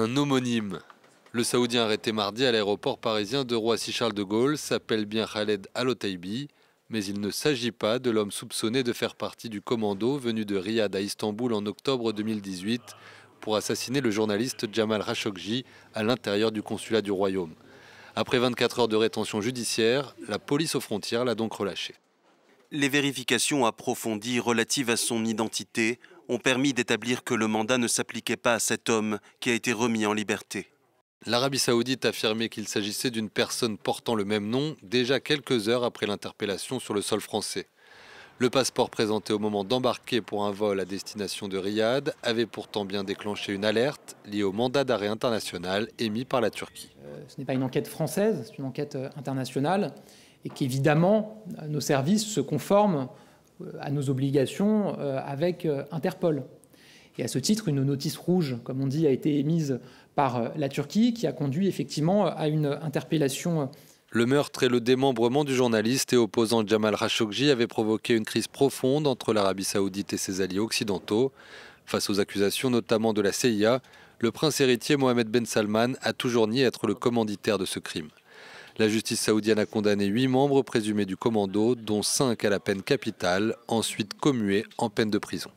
Un homonyme. Le Saoudien arrêté mardi à l'aéroport parisien de Roissy-Charles de Gaulle s'appelle bien Khaled Al-Otaibi, mais il ne s'agit pas de l'homme soupçonné de faire partie du commando venu de Riyad à Istanbul en octobre 2018 pour assassiner le journaliste Jamal Khashoggi à l'intérieur du consulat du Royaume. Après 24 heures de rétention judiciaire, la police aux frontières l'a donc relâché. Les vérifications approfondies relatives à son identité ont permis d'établir que le mandat ne s'appliquait pas à cet homme qui a été remis en liberté. L'Arabie saoudite a affirmé qu'il s'agissait d'une personne portant le même nom déjà quelques heures après l'interpellation sur le sol français. Le passeport présenté au moment d'embarquer pour un vol à destination de Riyad avait pourtant bien déclenché une alerte liée au mandat d'arrêt international émis par la Turquie. Ce n'est pas une enquête française, c'est une enquête internationale et qu'évidemment nos services se conforment à nos obligations avec Interpol. Et à ce titre, une notice rouge, comme on dit, a été émise par la Turquie qui a conduit effectivement à une interpellation. Le meurtre et le démembrement du journaliste et opposant Jamal Khashoggi avaient provoqué une crise profonde entre l'Arabie saoudite et ses alliés occidentaux. Face aux accusations notamment de la CIA, le prince héritier Mohammed Ben Salman a toujours nié être le commanditaire de ce crime. La justice saoudienne a condamné 8 membres présumés du commando, dont 5 à la peine capitale, ensuite commués en peine de prison.